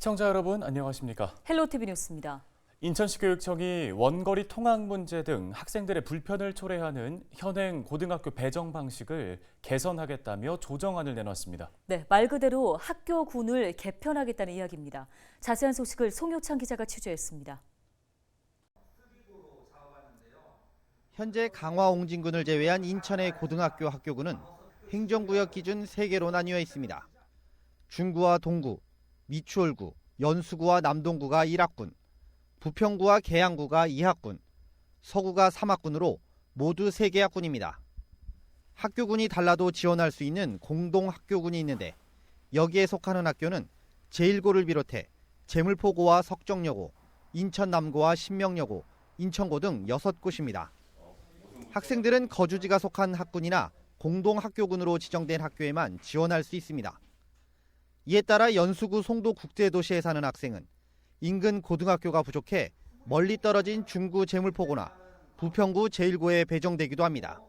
시청자 여러분 안녕하십니까? 헬로티비 뉴스입니다. 인천시 교육청이 원거리 통학 문제 등 학생들의 불편을 초래하는 현행 고등학교 배정 방식을 개선하겠다며 조정안을 내놨습니다. 네, 말 그대로 학교군을 개편하겠다는 이야기입니다. 자세한 소식을 송효창 기자가 취재했습니다. 현재 강화 옹진군을 제외한 인천의 고등학교 학교군은 행정구역 기준 3개로 나뉘어 있습니다. 중구와 동구, 미추홀구, 연수구와 남동구가 1학군, 부평구와 계양구가 2학군, 서구가 3학군으로 모두 3개 학군입니다. 학교군이 달라도 지원할 수 있는 공동학교군이 있는데 여기에 속하는 학교는 제1고를 비롯해 제물포고와 석정여고, 인천남고와 신명여고, 인천고 등 6곳입니다. 학생들은 거주지가 속한 학군이나 공동학교군으로 지정된 학교에만 지원할 수 있습니다. 이에 따라 연수구 송도국제도시에 사는 학생은 인근 고등학교가 부족해 멀리 떨어진 중구 제물포고나 부평구 제1고에 배정되기도 합니다.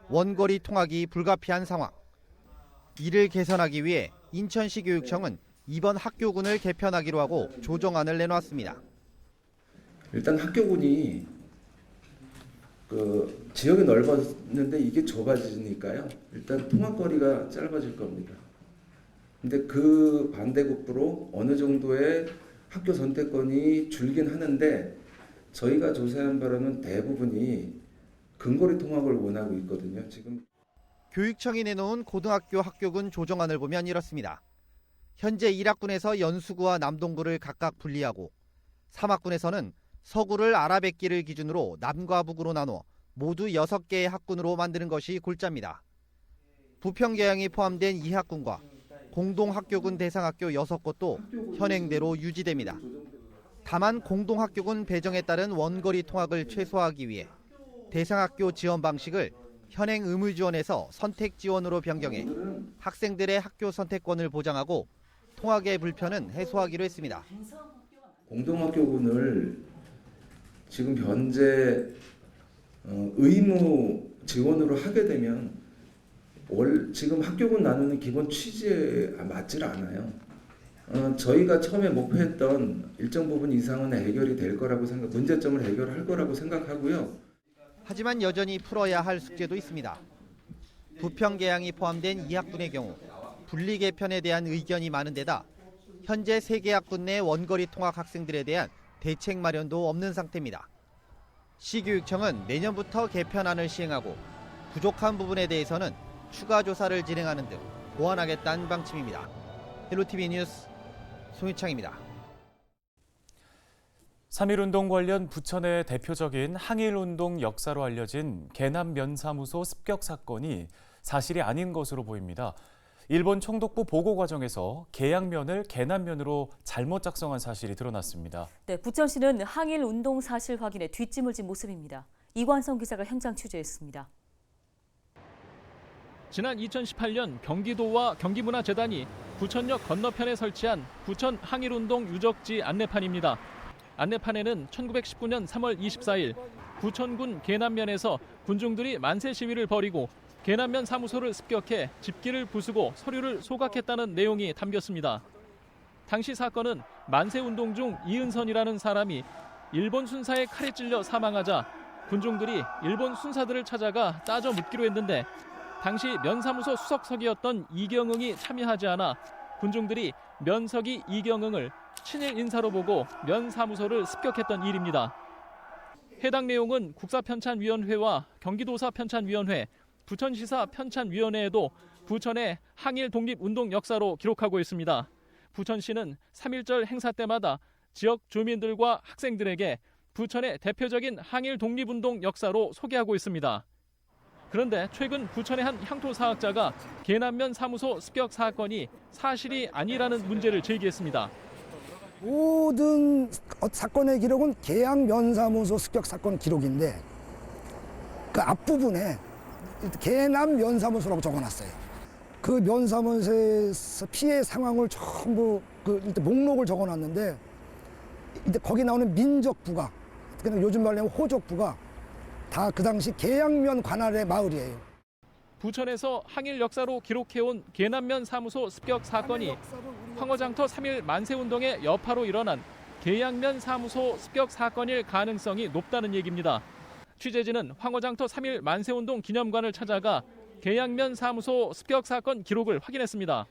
원거리 통학이 불가피한 상황. 이를 개선하기 위해 인천시 교육청은 이번 학교군을 개편하기로 하고 조정안을 내놓았습니다. 일단 학교군이 지역이 넓었는데 이게 좁아지니까요. 일단 통학거리가 짧아질 겁니다. 근데 그 반대급부로 어느 정도의 학교 선택권이 줄긴 하는데 저희가 조사한 바로는 대부분이 근거리 통학을 원하고 있거든요. 지금 교육청이 내놓은 고등학교 학교군 조정안을 보면 이렇습니다. 현재 1학군에서 연수구와 남동구를 각각 분리하고 3학군에서는 서구를 아라뱃길을 기준으로 남과 북으로 나눠 모두 6개의 학군으로 만드는 것이 골자입니다. 부평계양이 포함된 2학군과 공동학교군 대상학교 6곳도 현행대로 유지됩니다. 다만 공동학교군 배정에 따른 원거리 통학을 최소화하기 위해 대상학교 지원 방식을 현행 의무 지원에서 선택 지원으로 변경해 학생들의 학교 선택권을 보장하고 통학의 불편은 해소하기로 했습니다. 공동학교군을 지금 현재 의무 지원으로 하게 되면 지금 학교군 나누는 기본 취지에 맞질 않아요. 저희가 처음에 목표했던 일정 부분 이상은 해결이 될 거라고 문제점을 해결할 거라고 생각하고요. 하지만 여전히 풀어야 할 숙제도 있습니다. 부평계양이 포함된 2학군의 경우 분리 개편에 대한 의견이 많은 데다 현재 3개 학군 내 원거리 통학 학생들에 대한 대책 마련도 없는 상태입니다. 시교육청은 내년부터 개편안을 시행하고 부족한 부분에 대해서는 추가 조사를 진행하는 등 보완하겠다는 방침입니다. 헬로티비 뉴스 송유창입니다. 3.1운동 관련 부천의 대표적인 항일운동 역사로 알려진 계남면사무소 습격 사건이 사실이 아닌 것으로 보입니다. 일본 총독부 보고 과정에서 계양면을 계남면으로 잘못 작성한 사실이 드러났습니다. 네, 부천시는 항일운동 사실 확인에 뒷짐을 진 모습입니다. 이관성 기자가 현장 취재했습니다. 지난 2018년 경기도와 경기문화재단이 부천역 건너편에 설치한 부천 항일운동 유적지 안내판입니다. 안내판에는 1919년 3월 24일 부천군 계남면에서 군중들이 만세 시위를 벌이고 계남면 사무소를 습격해 집기를 부수고 서류를 소각했다는 내용이 담겼습니다. 당시 사건은 만세운동 중 이은선이라는 사람이 일본 순사의 칼에 찔려 사망하자 군중들이 일본 순사들을 찾아가 따져 묻기로 했는데 당시 면사무소 수석석이었던 이경응이 참여하지 않아 군중들이 면석이 이경응을 친일 인사로 보고 면사무소를 습격했던 일입니다. 해당 내용은 국사편찬위원회와 경기도사 편찬위원회, 부천시사 편찬위원회에도 부천의 항일 독립운동 역사로 기록하고 있습니다. 부천시는 3.1절 행사 때마다 지역 주민들과 학생들에게 부천의 대표적인 항일 독립운동 역사로 소개하고 있습니다. 그런데 최근 부천의 한 향토사학자가 계남면 사무소 습격 사건이 사실이 아니라는 문제를 제기했습니다. 모든 사건의 기록은 계양면사무소 습격 사건 기록인데 그 앞부분에 계남면사무소라고 적어놨어요. 그 면사무소에서 피해 상황을 전부 목록을 적어놨는데 거기 나오는 민족부가 요즘 말로 하면 호족부가 다 그 당시 계양면 관할의 마을이에요. 부천에서 항일 역사로 기록해온 계남면 사무소 습격 사건이 황허장터 3.1 만세운동의 여파로 일어난 계양면 사무소 습격 사건일 가능성이 높다는 얘기입니다. 취재진은 황허장터 3.1 만세운동 기념관을 찾아가 계양면 사무소 습격 사건 기록을 확인했습니다.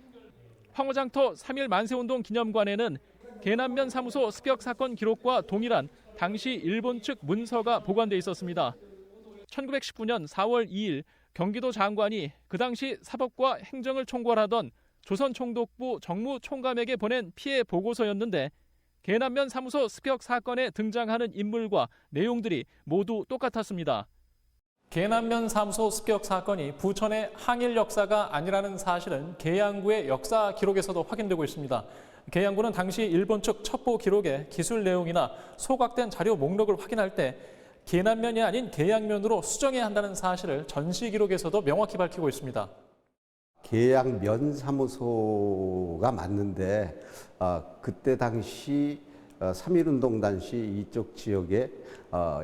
황허장터 3.1 만세운동 기념관에는 계남면 사무소 습격 사건 기록과 동일한 당시 일본 측 문서가 보관돼 있었습니다. 1919년 4월 2일 경기도 장관이 그 당시 사법과 행정을 총괄하던 조선총독부 정무총감에게 보낸 피해 보고서였는데 계남면 사무소 습격 사건에 등장하는 인물과 내용들이 모두 똑같았습니다. 계남면 사무소 습격 사건이 부천의 항일 역사가 아니라는 사실은 계양구의 역사 기록에서도 확인되고 있습니다. 계양구는 당시 일본 측 첩보 기록의 기술 내용이나 소각된 자료 목록을 확인할 때 계남면이 아닌 계양면으로 수정해야 한다는 사실을 전시 기록에서도 명확히 밝히고 있습니다. 계양면 사무소가 맞는데 그때 당시 3.1운동 당시 이쪽 지역에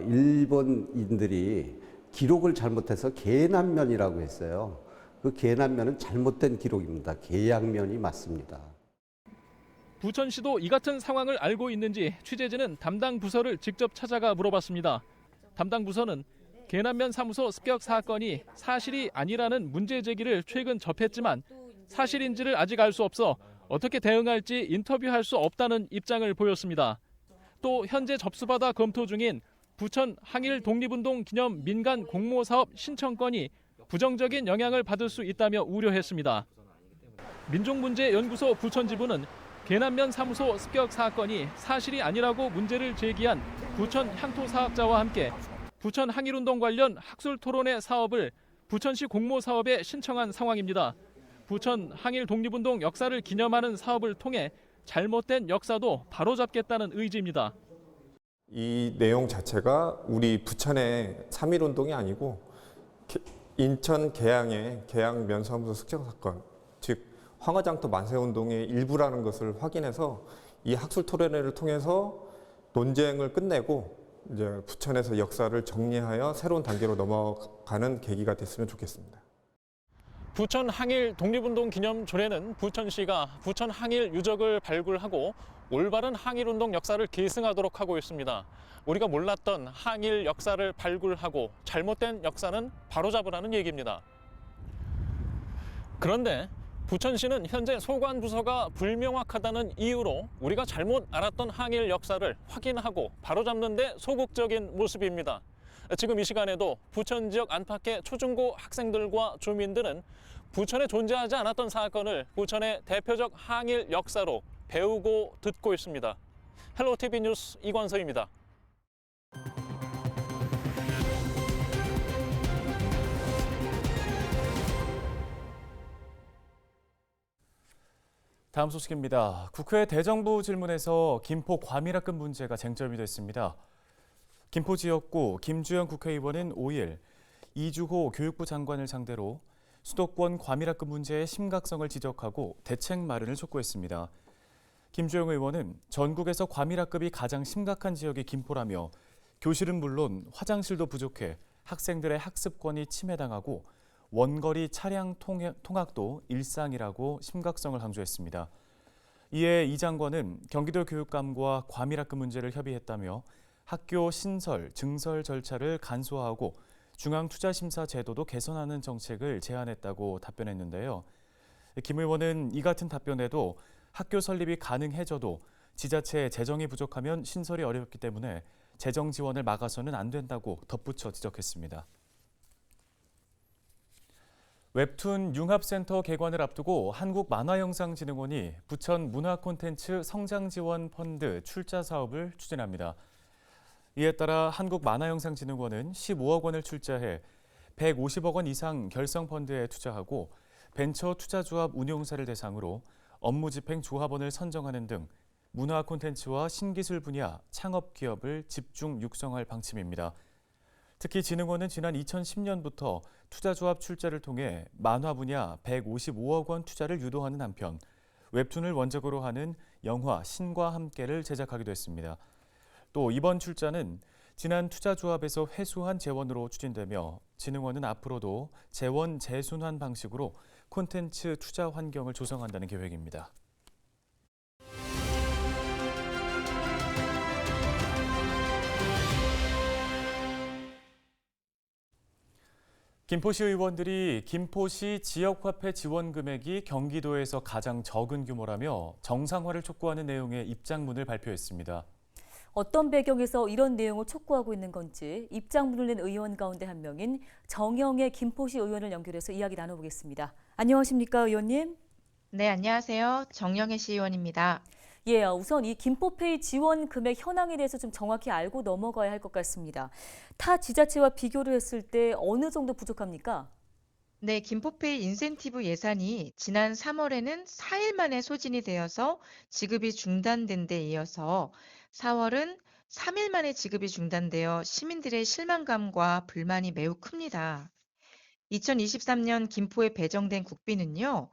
일본인들이 기록을 잘못해서 계남면이라고 했어요. 그 계남면은 잘못된 기록입니다. 계양면이 맞습니다. 부천시도 이 같은 상황을 알고 있는지 취재진은 담당 부서를 직접 찾아가 물어봤습니다. 담당 부서는 계남면 사무소 습격 사건이 사실이 아니라는 문제 제기를 최근 접했지만 사실인지를 아직 알 수 없어 어떻게 대응할지 인터뷰할 수 없다는 입장을 보였습니다. 또 현재 접수받아 검토 중인 부천 항일 독립운동 기념 민간 공모 사업 신청건이 부정적인 영향을 받을 수 있다며 우려했습니다. 민족문제연구소 부천지부는 계남면 사무소 습격 사건이 사실이 아니라고 문제를 제기한 부천 향토사학자와 함께 부천 항일운동 관련 학술 토론회 사업을 부천시 공모 사업에 신청한 상황입니다. 부천 항일 독립운동 역사를 기념하는 사업을 통해 잘못된 역사도 바로잡겠다는 의지입니다. 이 내용 자체가 우리 부천의 3.1운동이 아니고 인천 계양의 계양면사무소 습격 사건, 즉 황허장터 만세운동의 일부라는 것을 확인해서 이 학술 토론회를 통해서 논쟁을 끝내고 이제 부천에서 역사를 정리하여 새로운 단계로 넘어가는 계기가 됐으면 좋겠습니다. 부천 항일 독립운동 기념 조례는 부천시가 부천 항일 유적을 발굴하고 올바른 항일운동 역사를 계승하도록 하고 있습니다. 우리가 몰랐던 항일 역사를 발굴하고 잘못된 역사는 바로잡으라는 얘기입니다. 그런데 부천시는 현재 소관부서가 불명확하다는 이유로 우리가 잘못 알았던 항일 역사를 확인하고 바로잡는 데 소극적인 모습입니다. 지금 이 시간에도 부천 지역 안팎의 초중고 학생들과 주민들은 부천에 존재하지 않았던 사건을 부천의 대표적 항일 역사로 배우고 듣고 있습니다. 헬로티비 뉴스 이관서입니다. 다음 소식입니다. 국회 대정부 질문에서 김포 과밀학급 문제가 쟁점이 됐습니다. 김포 지역구 김주영 국회의원은 5일 이주호 교육부 장관을 상대로 수도권 과밀학급 문제의 심각성을 지적하고 대책 마련을 촉구했습니다. 김주영 의원은 전국에서 과밀학급이 가장 심각한 지역이 김포라며 교실은 물론 화장실도 부족해 학생들의 학습권이 침해당하고 원거리 차량 통학도 일상이라고 심각성을 강조했습니다. 이에 이 장관은 경기도 교육감과 과밀학급 문제를 협의했다며 학교 신설, 증설 절차를 간소화하고 중앙투자심사 제도도 개선하는 정책을 제안했다고 답변했는데요. 김 의원은 이 같은 답변에도 학교 설립이 가능해져도 지자체의 재정이 부족하면 신설이 어렵기 때문에 재정 지원을 막아서는 안 된다고 덧붙여 지적했습니다. 웹툰 융합센터 개관을 앞두고 한국만화영상진흥원이 부천 문화콘텐츠 성장지원 펀드 출자 사업을 추진합니다. 이에 따라 한국만화영상진흥원은 15억 원을 출자해 150억 원 이상 결성 펀드에 투자하고 벤처 투자조합 운용사를 대상으로 업무 집행 조합원을 선정하는 등 문화 콘텐츠와 신기술 분야 창업 기업을 집중 육성할 방침입니다. 특히 진흥원은 지난 2010년부터 투자조합 출자를 통해 만화 분야 155억 원 투자를 유도하는 한편 웹툰을 원작으로 하는 영화 신과 함께를 제작하기도 했습니다. 또 이번 출자는 지난 투자조합에서 회수한 재원으로 추진되며 진흥원은 앞으로도 재원 재순환 방식으로 콘텐츠 투자 환경을 조성한다는 계획입니다. 김포시 의원들이 김포시 지역화폐 지원 금액이 경기도에서 가장 적은 규모라며 정상화를 촉구하는 내용의 입장문을 발표했습니다. 어떤 배경에서 이런 내용을 촉구하고 있는 건지 입장문을 낸 의원 가운데 한 명인 정영애 김포시 의원을 연결해서 이야기 나눠보겠습니다. 안녕하십니까, 의원님? 네, 안녕하세요. 정영애 시의원입니다. 예, 우선 이 김포페이 지원 금액 현황에 대해서 좀 정확히 알고 넘어가야 할 것 같습니다. 타 지자체와 비교를 했을 때 어느 정도 부족합니까? 네, 김포페이 인센티브 예산이 지난 3월에는 4일 만에 소진이 되어서 지급이 중단된 데 이어서 4월은 3일 만에 지급이 중단되어 시민들의 실망감과 불만이 매우 큽니다. 2023년 김포에 배정된 국비는요,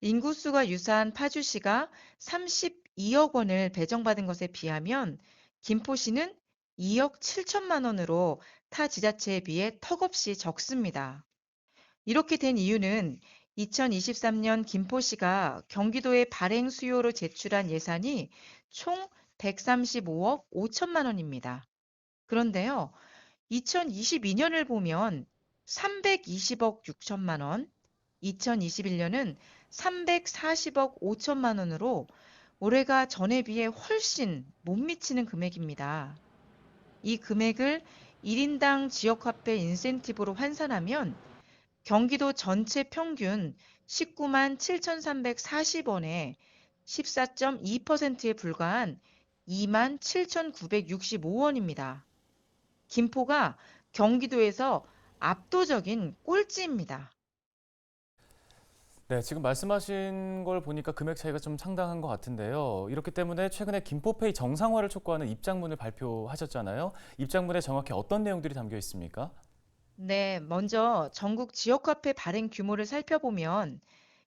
인구수가 유사한 파주시가 32억 원을 배정받은 것에 비하면 김포시는 2억 7천만 원으로 타 지자체에 비해 턱없이 적습니다. 이렇게 된 이유는 2023년 김포시가 경기도에 발행 수요로 제출한 예산이 총 135억 5천만 원입니다. 그런데요, 2022년을 보면 320억 6천만 원, 2021년은 340억 5천만 원으로 올해가 전에 비해 훨씬 못 미치는 금액입니다. 이 금액을 1인당 지역화폐 인센티브로 환산하면 경기도 전체 평균 19만 7,340원에 14.2%에 불과한 2만 7,965원입니다. 김포가 경기도에서 압도적인 꼴찌입니다. 네, 지금 말씀하신 걸 보니까 금액 차이가 좀 상당한 것 같은데요. 이렇기 때문에 최근에 김포페이 정상화를 촉구하는 입장문을 발표하셨잖아요. 입장문에 정확히 어떤 내용들이 담겨 있습니까? 네, 먼저 전국 지역화폐 발행 규모를 살펴보면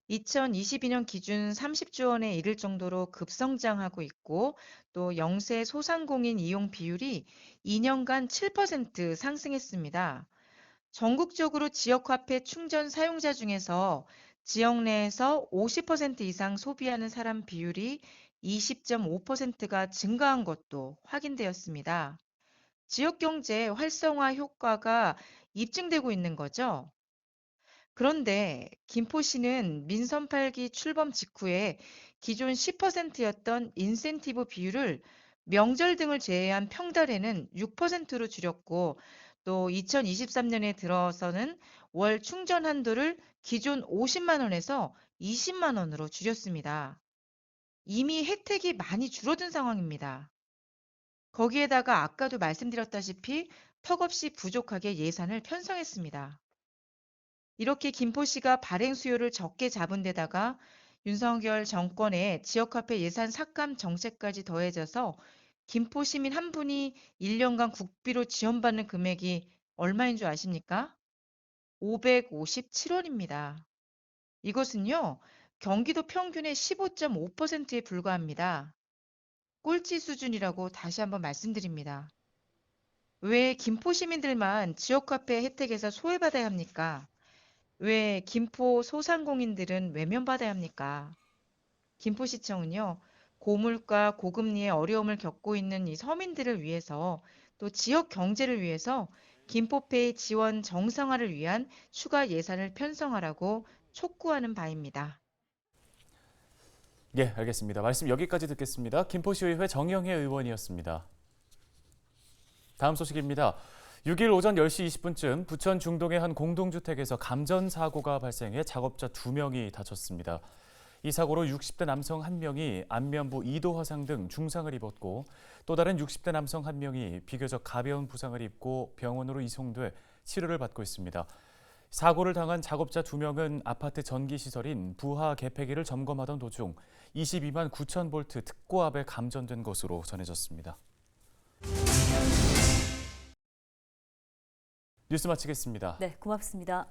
2022년 기준 30조 원에 이를 정도로 급성장하고 있고 또 영세 소상공인 이용 비율이 2년간 7% 상승했습니다. 전국적으로 지역화폐 충전 사용자 중에서 지역 내에서 50% 이상 소비하는 사람 비율이 20.5%가 증가한 것도 확인되었습니다. 지역 경제 활성화 효과가 입증되고 있는 거죠. 그런데 김포시는 민선 8기 출범 직후에 기존 10%였던 인센티브 비율을 명절 등을 제외한 평달에는 6%로 줄였고 또 2023년에 들어서는 월 충전 한도를 기존 50만 원에서 20만 원으로 줄였습니다. 이미 혜택이 많이 줄어든 상황입니다. 거기에다가 아까도 말씀드렸다시피 턱없이 부족하게 예산을 편성했습니다. 이렇게 김포시가 발행 수요를 적게 잡은 데다가 윤석열 정권의 지역화폐 예산 삭감 정책까지 더해져서 김포 시민 한 분이 1년간 국비로 지원받는 금액이 얼마인 줄 아십니까? 557원입니다. 이것은요, 경기도 평균의 15.5%에 불과합니다. 꼴찌 수준이라고 다시 한번 말씀드립니다. 왜 김포 시민들만 지역화폐 혜택에서 소외받아야 합니까? 왜 김포 소상공인들은 외면받아야 합니까? 김포시청은요, 고물가, 고금리의 어려움을 겪고 있는 이 서민들을 위해서 또 지역 경제를 위해서 김포페이 지원 정상화를 위한 추가 예산을 편성하라고 촉구하는 바입니다. 예, 알겠습니다. 말씀 여기까지 듣겠습니다. 김포시의회 정영애 의원이었습니다. 다음 소식입니다. 6일 오전 10시 20분쯤 부천 중동의 한 공동주택에서 감전 사고가 발생해 작업자 2명이 다쳤습니다. 이 사고로 60대 남성 1명이 안면부 2도 화상 등 중상을 입었고 또 다른 60대 남성 1명이 비교적 가벼운 부상을 입고 병원으로 이송돼 치료를 받고 있습니다. 사고를 당한 작업자 2명은 아파트 전기시설인 부하 개폐기를 점검하던 도중 22만 9천 볼트 특고압에 감전된 것으로 전해졌습니다. 뉴스 마치겠습니다. 네, 고맙습니다.